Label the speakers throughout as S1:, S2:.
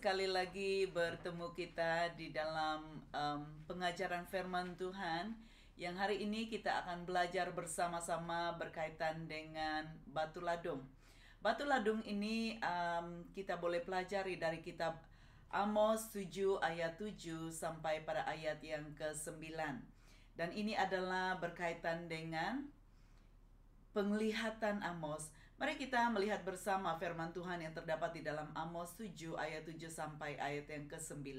S1: sekali lagi bertemu kita di dalam pengajaran firman Tuhan yang hari ini kita akan belajar bersama-sama berkaitan dengan batu ladung. Batu ladung ini kita boleh pelajari dari kitab Amos 7 ayat 7 sampai pada ayat yang ke-9. Dan ini adalah berkaitan dengan penglihatan Amos. Mari kita melihat bersama firman Tuhan yang terdapat di dalam Amos 7 ayat 7 sampai ayat yang ke-9.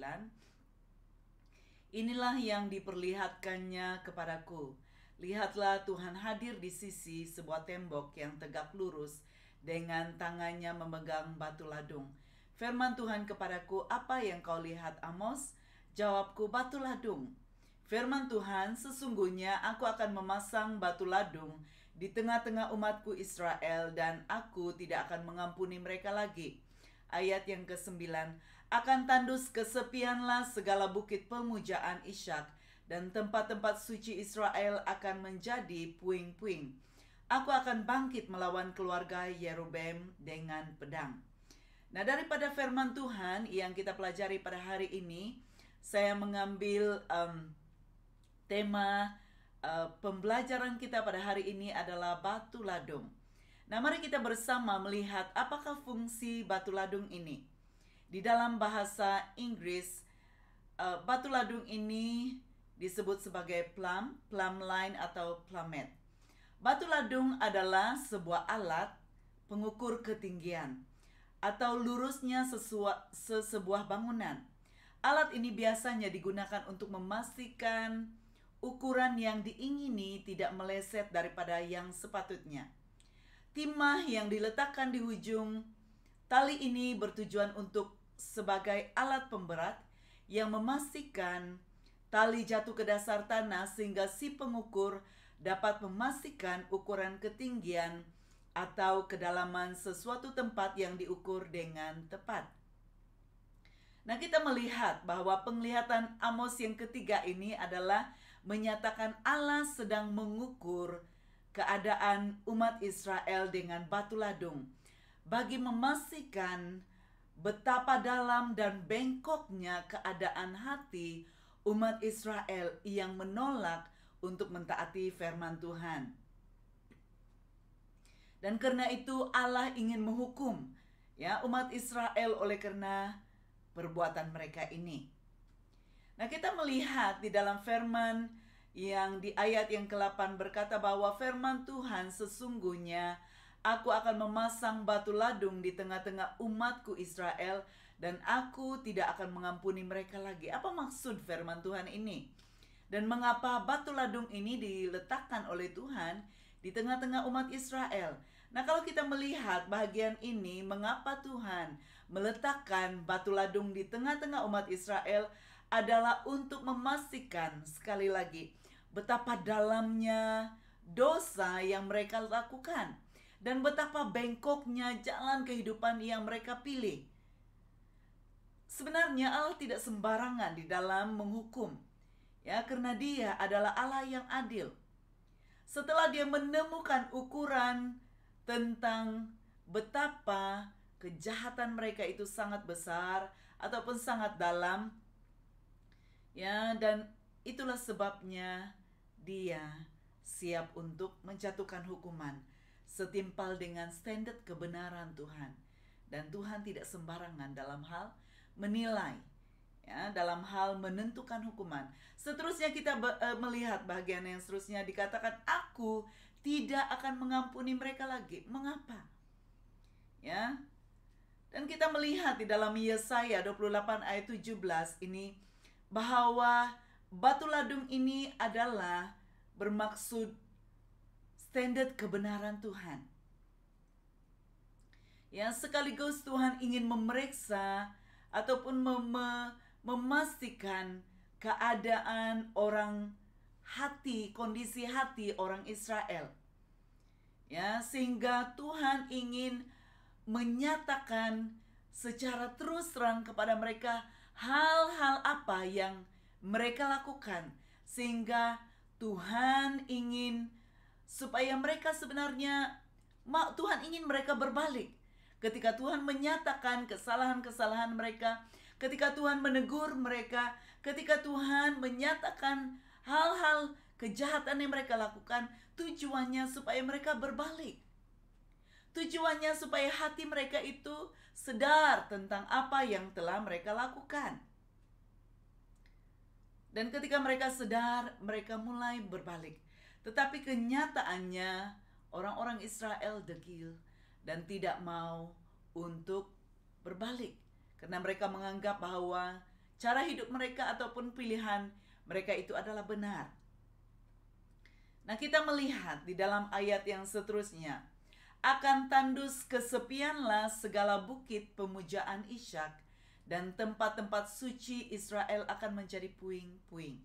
S1: Inilah yang diperlihatkannya kepadaku. Lihatlah, Tuhan hadir di sisi sebuah tembok yang tegak lurus dengan tangannya memegang batu ladung. Firman Tuhan kepadaku, apa yang kau lihat, Amos? Jawabku, batu ladung. Firman Tuhan, sesungguhnya aku akan memasang batu ladung di tengah-tengah umatku Israel, dan aku tidak akan mengampuni mereka lagi. Ayat yang ke-9, akan tandus kesepianlah segala bukit pemujaan Ishak, dan tempat-tempat suci Israel akan menjadi puing-puing. Aku akan bangkit melawan keluarga Yerobeam dengan pedang. Nah, daripada firman Tuhan yang kita pelajari pada hari ini, saya mengambil tema pembelajaran kita pada hari ini adalah batu ladung. Nah, mari kita bersama melihat apakah fungsi batu ladung ini. Di dalam bahasa Inggris, batu ladung ini disebut sebagai plumb line atau plummet. Batu ladung adalah sebuah alat pengukur ketinggian atau lurusnya sebuah bangunan. Alat ini biasanya digunakan untuk memastikan ukuran yang diingini tidak meleset daripada yang sepatutnya. Timah yang diletakkan di ujung tali ini bertujuan untuk sebagai alat pemberat yang memastikan tali jatuh ke dasar tanah sehingga si pengukur dapat memastikan ukuran ketinggian atau kedalaman sesuatu tempat yang diukur dengan tepat. Nah, kita melihat bahwa penglihatan Amos yang ketiga ini adalah menyatakan Allah sedang mengukur keadaan umat Israel dengan batu ladung bagi memastikan betapa dalam dan bengkoknya keadaan hati umat Israel yang menolak untuk mentaati firman Tuhan. Dan karena itu Allah ingin menghukum umat Israel oleh karena perbuatan mereka ini. Nah, kita melihat di dalam firman yang di ayat yang ke-8 berkata bahwa firman Tuhan, sesungguhnya aku akan memasang batu ladung di tengah-tengah umatku Israel, dan aku tidak akan mengampuni mereka lagi. Apa maksud firman Tuhan ini? Dan mengapa batu ladung ini diletakkan oleh Tuhan di tengah-tengah umat Israel? Nah, kalau kita melihat bagian ini, mengapa Tuhan meletakkan batu ladung di tengah-tengah umat Israel adalah untuk memastikan sekali lagi betapa dalamnya dosa yang mereka lakukan dan betapa bengkoknya jalan kehidupan yang mereka pilih. Sebenarnya Allah tidak sembarangan di dalam menghukum, karena Dia adalah Allah yang adil. Setelah Dia menemukan ukuran tentang betapa kejahatan mereka itu sangat besar ataupun sangat dalam, dan itulah sebabnya Dia siap untuk menjatuhkan hukuman setimpal dengan standar kebenaran Tuhan. Dan Tuhan tidak sembarangan dalam hal menilai, dalam hal menentukan hukuman. Seterusnya kita melihat bagian yang seterusnya dikatakan, aku tidak akan mengampuni mereka lagi. Mengapa? Dan kita melihat di dalam Yesaya 28 ayat 17 ini bahwa batu ladung ini adalah bermaksud standar kebenaran Tuhan. Sekaligus Tuhan ingin memeriksa ataupun memastikan keadaan orang hati, kondisi hati orang Israel. Sehingga Tuhan ingin menyatakan secara terus terang kepada mereka hal-hal apa yang mereka lakukan, sehingga Tuhan ingin supaya mereka sebenarnya, Tuhan ingin mereka berbalik. ketika Tuhan menyatakan kesalahan-kesalahan mereka, ketika Tuhan menegur mereka, ketika Tuhan menyatakan hal-hal kejahatan yang mereka lakukan, tujuannya supaya mereka berbalik. Tujuannya supaya hati mereka itu sadar tentang apa yang telah mereka lakukan. Dan ketika mereka sadar, mereka mulai berbalik. Tetapi kenyataannya orang-orang Israel degil dan tidak mau untuk berbalik. Karena mereka menganggap bahwa cara hidup mereka ataupun pilihan mereka itu adalah benar. Nah, kita melihat di dalam ayat yang seterusnya, akan tandus kesepianlah segala bukit pemujaan Ishak, dan tempat-tempat suci Israel akan menjadi puing-puing.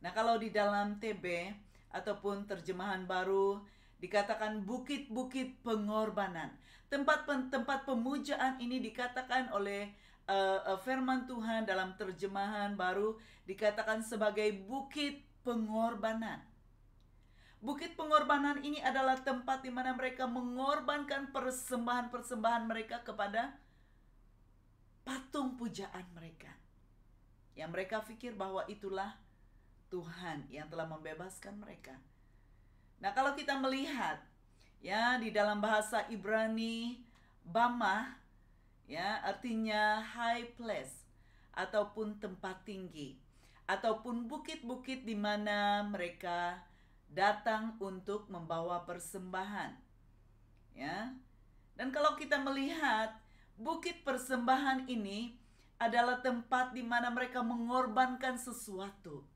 S1: Nah, kalau di dalam TB ataupun terjemahan baru dikatakan bukit-bukit pengorbanan. Tempat pemujaan ini dikatakan oleh firman Tuhan dalam terjemahan baru dikatakan sebagai bukit pengorbanan. Bukit pengorbanan ini adalah tempat di mana mereka mengorbankan persembahan-persembahan mereka kepada patung pujaan mereka. Yang mereka pikir bahwa itulah Tuhan yang telah membebaskan mereka. Nah, kalau kita melihat ya di dalam bahasa Ibrani, Bamah ya artinya high place ataupun tempat tinggi ataupun bukit-bukit di mana mereka datang untuk membawa persembahan. Ya. Dan kalau kita melihat bukit persembahan ini adalah tempat di mana mereka mengorbankan sesuatu.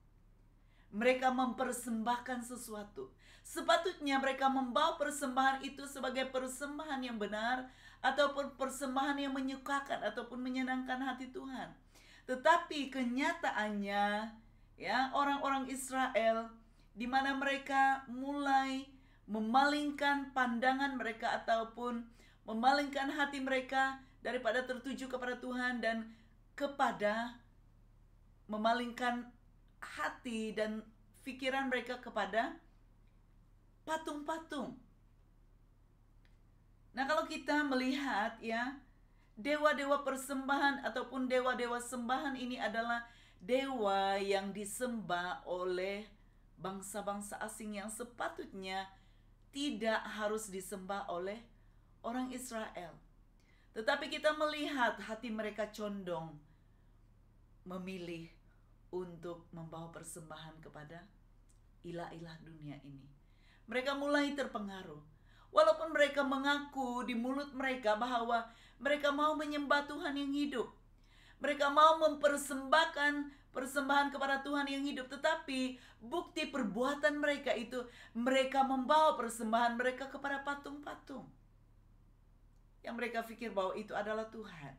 S1: Mereka mempersembahkan sesuatu. Sepatutnya mereka membawa persembahan itu sebagai persembahan yang benar ataupun persembahan yang menyukakan ataupun menyenangkan hati Tuhan. Tetapi kenyataannya ya orang-orang Israel di mana mereka mulai memalingkan pandangan mereka ataupun memalingkan hati mereka daripada tertuju kepada Tuhan dan kepada memalingkan hati dan pikiran mereka kepada patung-patung. Nah, kalau kita melihat ya, dewa-dewa persembahan ataupun dewa-dewa sembahan ini adalah dewa yang disembah oleh bangsa-bangsa asing yang sepatutnya tidak harus disembah oleh orang Israel. Tetapi kita melihat hati mereka condong memilih untuk membawa persembahan kepada ilah-ilah dunia ini. Mereka mulai terpengaruh. Walaupun mereka mengaku di mulut mereka bahwa mereka mau menyembah Tuhan yang hidup. Mereka mau mempersembahkan persembahan kepada Tuhan yang hidup, tetapi bukti perbuatan mereka itu mereka membawa persembahan mereka kepada patung-patung yang mereka pikir bahwa itu adalah Tuhan.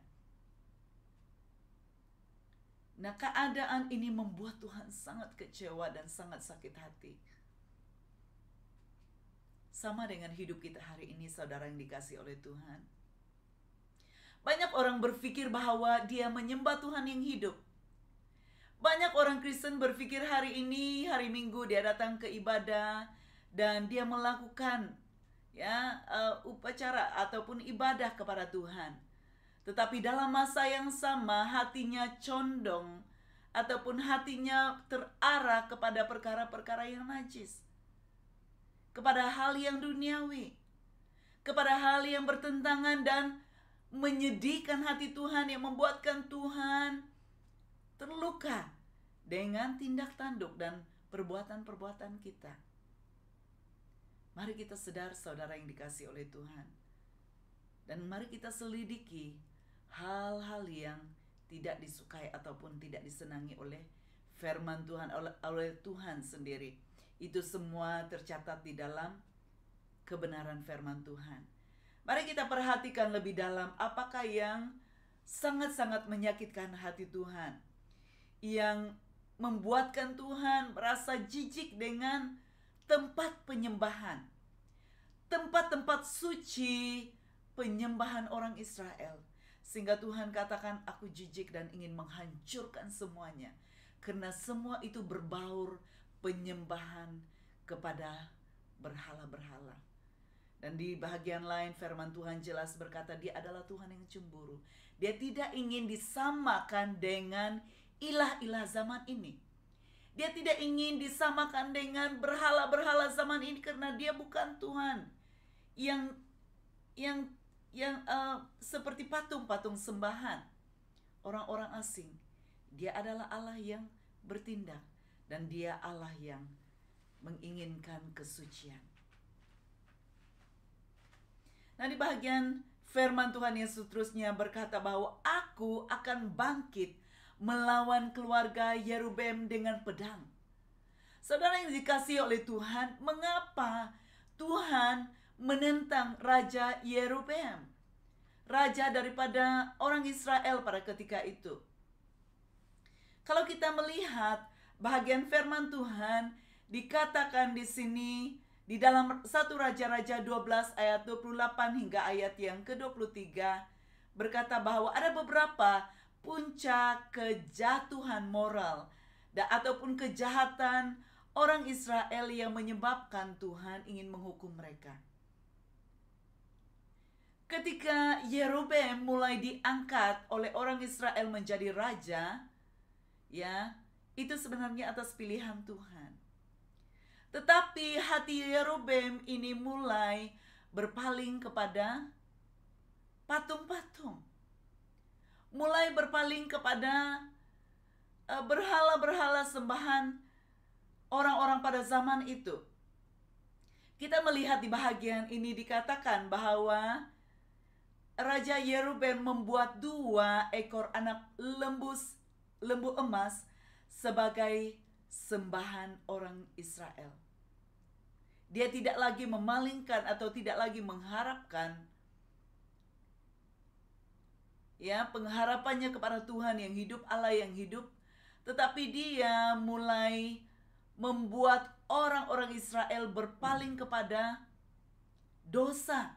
S1: Nah, keadaan ini membuat Tuhan sangat kecewa dan sangat sakit hati. Sama dengan hidup kita hari ini, saudara yang dikasihi oleh Tuhan. Banyak orang berpikir bahwa dia menyembah Tuhan yang hidup. Banyak orang Kristen berpikir hari ini, hari Minggu dia datang ke ibadah dan dia melakukan ya upacara ataupun ibadah kepada Tuhan. Tetapi dalam masa yang sama hatinya condong ataupun hatinya terarah kepada perkara-perkara yang najis. Kepada hal yang duniawi. Kepada hal yang bertentangan dan menyedihkan hati Tuhan yang membuatkan Tuhan terluka dengan tindak tanduk dan perbuatan-perbuatan kita. Mari kita sadar saudara yang dikasihi oleh Tuhan. Dan mari kita selidiki hal-hal yang tidak disukai ataupun tidak disenangi oleh firman Tuhan, oleh Tuhan sendiri. Itu semua tercatat di dalam kebenaran firman Tuhan. Mari kita perhatikan lebih dalam apakah yang sangat-sangat menyakitkan hati Tuhan, yang membuatkan Tuhan merasa jijik dengan tempat penyembahan, tempat-tempat suci penyembahan orang Israel. Sehingga Tuhan katakan, aku jijik dan ingin menghancurkan semuanya. Karena semua itu berbaur penyembahan kepada berhala-berhala. Dan di bahagian lain firman Tuhan jelas berkata dia adalah Tuhan yang cemburu. Dia tidak ingin disamakan dengan ilah-ilah zaman ini. Dia tidak ingin disamakan dengan berhala-berhala zaman ini karena dia bukan Tuhan yang seperti patung-patung sembahan orang-orang asing. Dia adalah Allah yang bertindak dan dia Allah yang menginginkan kesucian. Nah, di bagian firman Tuhan yang seterusnya berkata bahwa aku akan bangkit melawan keluarga Yerobeam dengan pedang. Saudara yang dikasihi oleh Tuhan, mengapa Tuhan menentang Raja Yerobeam, raja daripada orang Israel pada ketika itu? Kalau kita melihat bahagian firman Tuhan, dikatakan di sini di dalam 1 Raja-Raja 12 ayat 28 hingga ayat yang ke-23 berkata bahwa ada beberapa puncak kejatuhan moral ataupun kejahatan orang Israel yang menyebabkan Tuhan ingin menghukum mereka. Ketika Yerobeam mulai diangkat oleh orang Israel menjadi raja, ya, itu sebenarnya atas pilihan Tuhan. Tetapi hati Yerobeam ini mulai berpaling kepada patung-patung. Mulai berpaling kepada berhala-berhala sembahan orang-orang pada zaman itu. Kita melihat di bahagian ini dikatakan bahwa Raja Yerobeam membuat 2 ekor anak lembu emas sebagai sembahan orang Israel. Dia tidak lagi memalingkan atau tidak lagi mengharapkan pengharapannya kepada Tuhan yang hidup, Allah yang hidup, tetapi dia mulai membuat orang-orang Israel berpaling kepada dosa,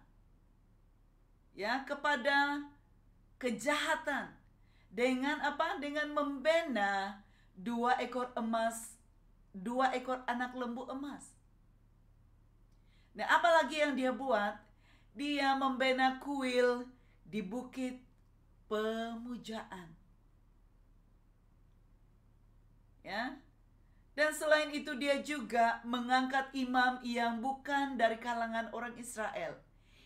S1: kepada kejahatan. Dengan apa? Dengan membina 2 ekor anak lembu emas. Nah, apalagi yang dia buat? Dia membina kuil di bukit pemujaan. Ya. Dan selain itu dia juga mengangkat imam yang bukan dari kalangan orang Israel.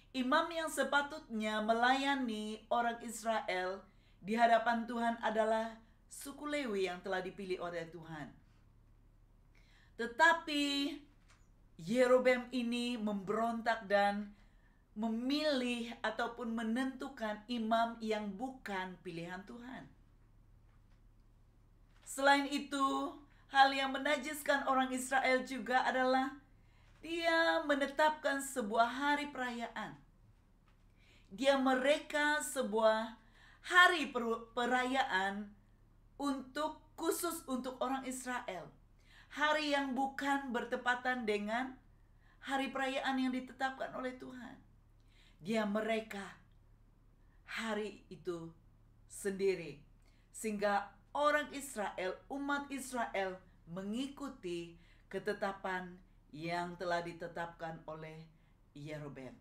S1: Imam yang sepatutnya melayani orang Israel di hadapan Tuhan adalah suku Lewi yang telah dipilih oleh Tuhan. Tetapi Yerobeam ini memberontak dan memilih ataupun menentukan imam yang bukan pilihan Tuhan. Selain itu, hal yang menajiskan orang Israel juga adalah dia menetapkan sebuah hari perayaan. Dia mereka sebuah hari perayaan khusus untuk orang Israel. Hari yang bukan bertepatan dengan hari perayaan yang ditetapkan oleh Tuhan. Dia mereka hari itu sendiri. Sehingga orang Israel, umat Israel mengikuti ketetapan yang telah ditetapkan oleh Yerobeam.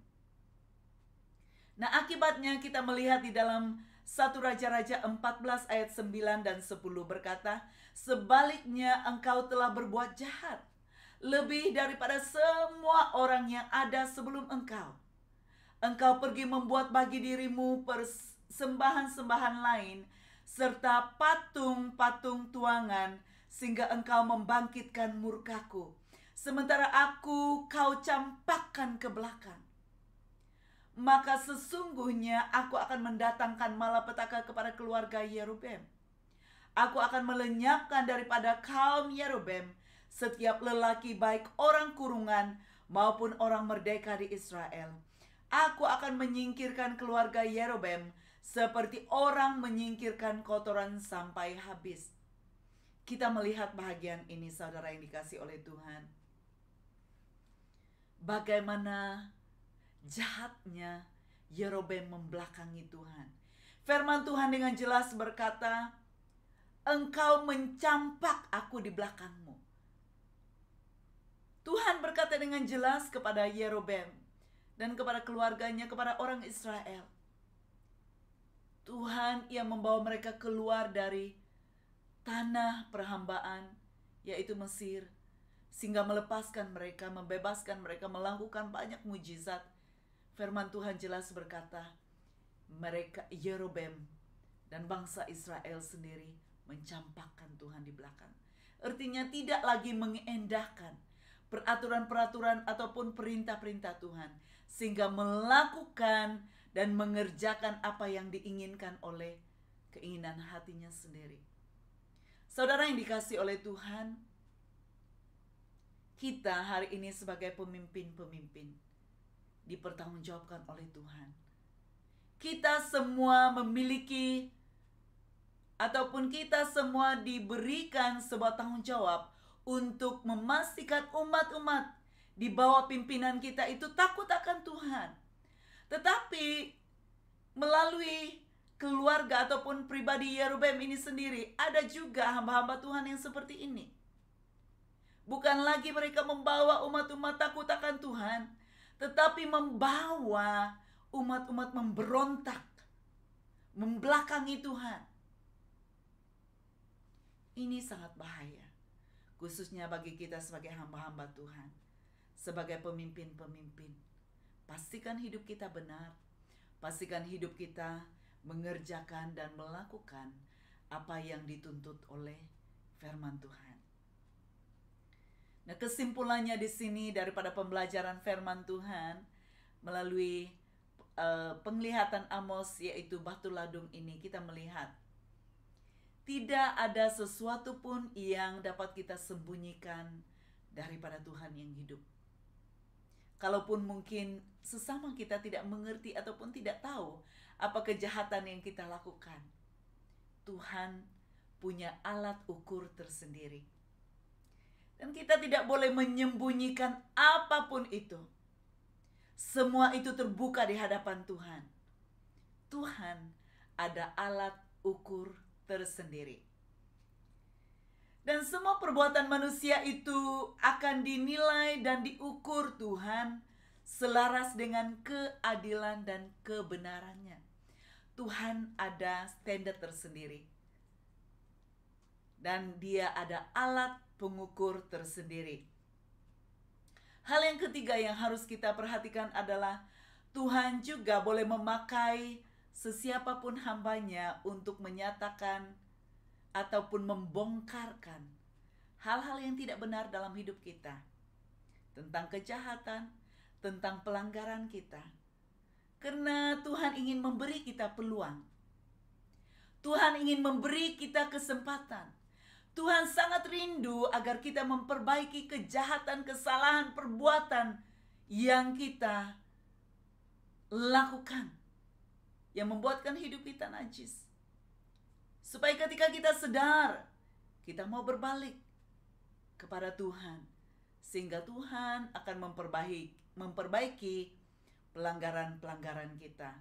S1: Nah, akibatnya kita melihat di dalam 1 Raja-Raja 14 ayat 9 dan 10 berkata, sebaliknya engkau telah berbuat jahat, lebih daripada semua orang yang ada sebelum engkau. Engkau pergi membuat bagi dirimu persembahan-sembahan lain, serta patung-patung tuangan, sehingga engkau membangkitkan murkaku. Sementara aku kau campakkan ke belakang. Maka sesungguhnya aku akan mendatangkan malapetaka kepada keluarga Yerobeam. Aku akan melenyapkan daripada kaum Yerobeam setiap lelaki, baik orang kurungan maupun orang merdeka di Israel. Aku akan menyingkirkan keluarga Yerobeam seperti orang menyingkirkan kotoran sampai habis. Kita melihat bahagian ini, saudara yang dikasihi oleh Tuhan. Bagaimana jahatnya Yerobeam membelakangi Tuhan. Firman Tuhan dengan jelas berkata, engkau mencampak aku di belakangmu. Tuhan berkata dengan jelas kepada Yerobeam, dan kepada keluarganya, kepada orang Israel. Tuhan yang membawa mereka keluar dari tanah perhambaan, yaitu Mesir, sehingga melepaskan mereka, membebaskan mereka, melakukan banyak mujizat. Firman Tuhan jelas berkata, mereka Yerobeam dan bangsa Israel sendiri mencampakkan Tuhan di belakang. Artinya tidak lagi mengendahkan peraturan-peraturan ataupun perintah-perintah Tuhan, sehingga melakukan dan mengerjakan apa yang diinginkan oleh keinginan hatinya sendiri. Saudara yang dikasihi oleh Tuhan, kita hari ini sebagai pemimpin-pemimpin dipertanggungjawabkan oleh Tuhan. Kita semua memiliki ataupun kita semua diberikan sebuah tanggung jawab untuk memastikan umat-umat di bawah pimpinan kita itu takut akan Tuhan. Tetapi melalui keluarga ataupun pribadi Yerobeam ini sendiri, ada juga hamba-hamba Tuhan yang seperti ini. Bukan lagi mereka membawa umat-umat takut akan Tuhan, tetapi membawa umat-umat memberontak, membelakangi Tuhan. Ini sangat bahaya, khususnya bagi kita sebagai hamba-hamba Tuhan, sebagai pemimpin-pemimpin. Pastikan hidup kita benar, pastikan hidup kita mengerjakan dan melakukan apa yang dituntut oleh firman Tuhan. Nah, kesimpulannya di sini daripada pembelajaran firman Tuhan melalui penglihatan Amos, yaitu batu ladung ini, kita melihat tidak ada sesuatu pun yang dapat kita sembunyikan daripada Tuhan yang hidup. Kalaupun mungkin sesama kita tidak mengerti ataupun tidak tahu apa kejahatan yang kita lakukan, Tuhan punya alat ukur tersendiri. Dan kita tidak boleh menyembunyikan apapun itu. Semua itu terbuka di hadapan Tuhan. Tuhan ada alat ukur tersendiri. Dan semua perbuatan manusia itu akan dinilai dan diukur Tuhan selaras dengan keadilan dan kebenarannya. Tuhan ada standar tersendiri. Dan Dia ada alat pengukur tersendiri. Hal yang ketiga yang harus kita perhatikan adalah Tuhan juga boleh memakai sesiapapun hambanya untuk menyatakan ataupun membongkarkan hal-hal yang tidak benar dalam hidup kita, tentang kejahatan, tentang pelanggaran kita. Karena Tuhan ingin memberi kita peluang. Tuhan ingin memberi kita kesempatan. Tuhan sangat rindu agar kita memperbaiki kejahatan, kesalahan, perbuatan yang kita lakukan, yang membuatkan hidup kita najis. Supaya ketika kita sadar, kita mau berbalik kepada Tuhan, sehingga Tuhan akan memperbaiki pelanggaran-pelanggaran kita.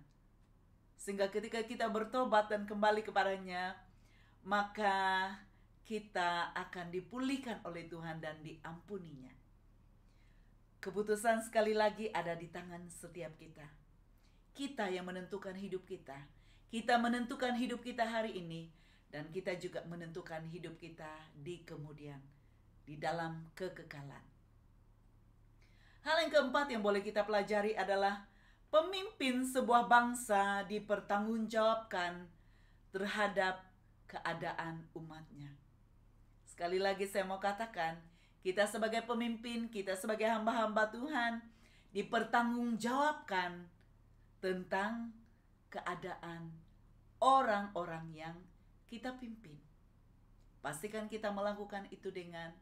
S1: Sehingga ketika kita bertobat dan kembali kepadanya, maka kita akan dipulihkan oleh Tuhan dan diampuninya. Keputusan sekali lagi ada di tangan setiap kita. Kita yang menentukan hidup kita. Kita menentukan hidup kita hari ini, dan kita juga menentukan hidup kita di kemudian, di dalam kekekalan. Hal yang keempat yang boleh kita pelajari adalah pemimpin sebuah bangsa dipertanggungjawabkan terhadap keadaan umatnya. Sekali lagi saya mau katakan, kita sebagai pemimpin, kita sebagai hamba-hamba Tuhan dipertanggungjawabkan tentang keadaan orang-orang yang kita pimpin. Pastikan kita melakukan itu dengan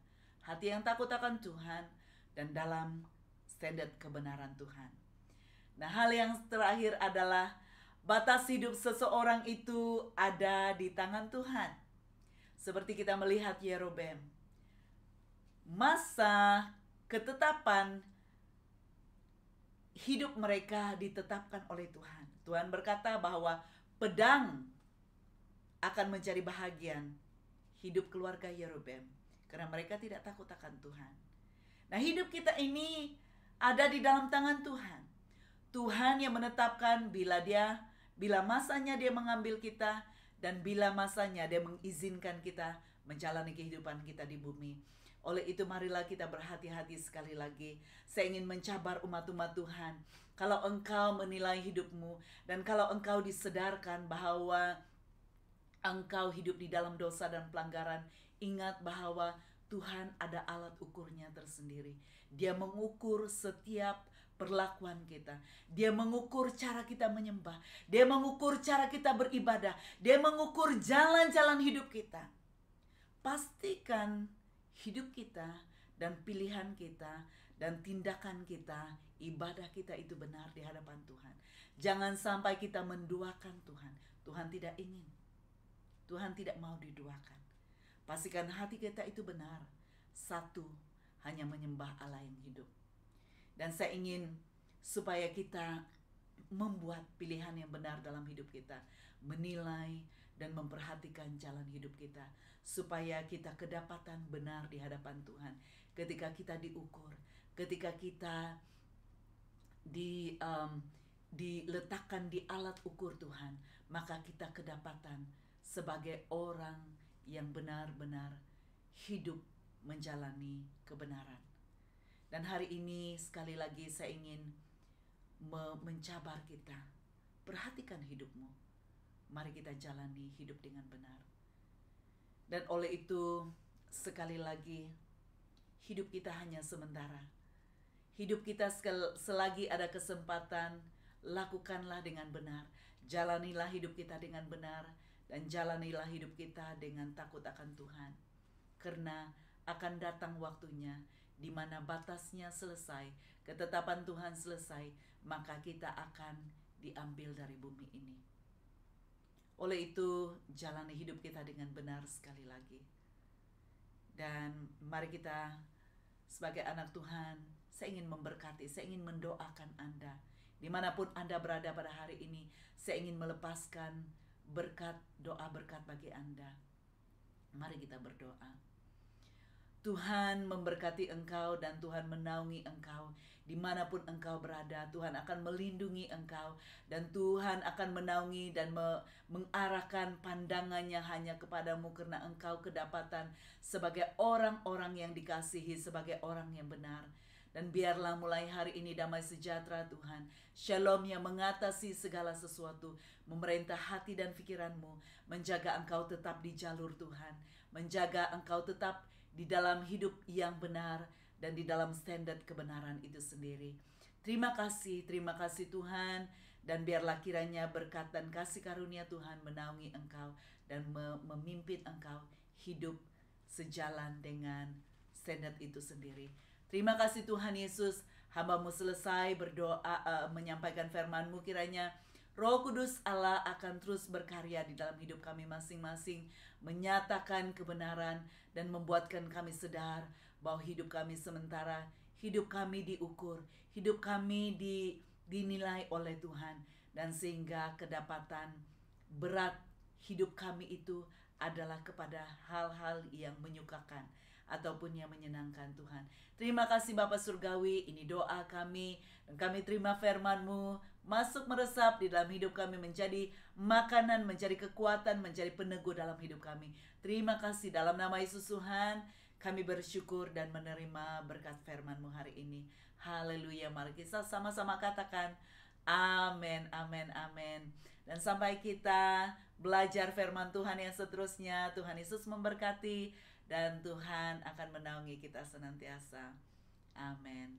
S1: hati yang takut akan Tuhan dan dalam standar kebenaran Tuhan. Nah, hal yang terakhir adalah batas hidup seseorang itu ada di tangan Tuhan. Seperti kita melihat Yerobeam, masa ketetapan hidup mereka ditetapkan oleh Tuhan. Tuhan berkata bahwa pedang akan mencari bahagian hidup keluarga Yerobeam, karena mereka tidak takut akan Tuhan. Nah, hidup kita ini ada di dalam tangan Tuhan. Tuhan yang menetapkan bila masanya dia mengambil kita, dan bila masanya dia mengizinkan kita menjalani kehidupan kita di bumi. Oleh itu marilah kita berhati-hati sekali lagi. Saya ingin mencabar umat-umat Tuhan. Kalau engkau menilai hidupmu, dan kalau engkau disedarkan bahwa engkau hidup di dalam dosa dan pelanggaran, ingat bahwa Tuhan ada alat ukurnya tersendiri. Dia mengukur setiap perlakuan kita. Dia mengukur cara kita menyembah. Dia mengukur cara kita beribadah. Dia mengukur jalan-jalan hidup kita. Pastikan hidup kita dan pilihan kita dan tindakan kita, ibadah kita itu benar di hadapan Tuhan. Jangan sampai kita menduakan Tuhan. Tuhan tidak ingin. Tuhan tidak mau diduakan. Pastikan hati kita itu benar. Satu, hanya menyembah Allah yang hidup. Dan saya ingin supaya kita membuat pilihan yang benar dalam hidup kita. Menilai dan memperhatikan jalan hidup kita. Supaya kita kedapatan benar di hadapan Tuhan. Ketika kita diukur. Ketika kita diletakkan di alat ukur Tuhan. Maka kita kedapatan sebagai orang yang benar-benar hidup menjalani kebenaran. Dan hari ini sekali lagi saya ingin mencabar kita. Perhatikan hidupmu. Mari kita jalani hidup dengan benar. Dan oleh itu sekali lagi hidup kita hanya sementara. Hidup kita selagi ada kesempatan, lakukanlah dengan benar. Jalanilah hidup kita dengan benar. Dan jalanilah hidup kita dengan takut akan Tuhan. Karena akan datang waktunya di mana batasnya selesai, ketetapan Tuhan selesai, maka kita akan diambil dari bumi ini. Oleh itu, jalani hidup kita dengan benar sekali lagi. Dan mari kita sebagai anak Tuhan, saya ingin memberkati, saya ingin mendoakan Anda. Dimanapun Anda berada pada hari ini, saya ingin melepaskan berkat, doa berkat bagi Anda. Mari kita berdoa. Tuhan memberkati engkau dan Tuhan menaungi engkau. Dimanapun engkau berada, Tuhan akan melindungi engkau. Dan Tuhan akan menaungi dan mengarahkan pandangannya hanya kepadamu. Karena engkau kedapatan sebagai orang-orang yang dikasihi, sebagai orang yang benar. Dan biarlah mulai hari ini damai sejahtera Tuhan, shalom yang mengatasi segala sesuatu, memerintah hati dan pikiranmu, menjaga engkau tetap di jalur Tuhan, menjaga engkau tetap di dalam hidup yang benar dan di dalam standar kebenaran itu sendiri. Terima kasih Tuhan, dan biarlah kiranya berkat dan kasih karunia Tuhan menaungi engkau dan memimpin engkau hidup sejalan dengan standar itu sendiri. Terima kasih Tuhan Yesus, hamba-Mu selesai berdoa, menyampaikan firman-Mu, kiranya Roh Kudus Allah akan terus berkarya di dalam hidup kami masing-masing, menyatakan kebenaran dan membuatkan kami sadar bahwa hidup kami sementara, hidup kami diukur, hidup kami dinilai oleh Tuhan, dan sehingga kedapatan berat hidup kami itu adalah kepada hal-hal yang menyukakan ataupun yang menyenangkan Tuhan. Terima kasih Bapa Surgawi, ini doa kami, dan kami terima firman-Mu masuk meresap di dalam hidup kami, menjadi makanan, menjadi kekuatan, menjadi peneguh dalam hidup kami. Terima kasih dalam nama Yesus Tuhan, kami bersyukur dan menerima berkat firman-Mu hari ini. Haleluya, mari kita sama-sama katakan amin, amin, amin. Dan sampai kita belajar firman Tuhan yang seterusnya, Tuhan Yesus memberkati dan Tuhan akan menaungi kita senantiasa. Amin.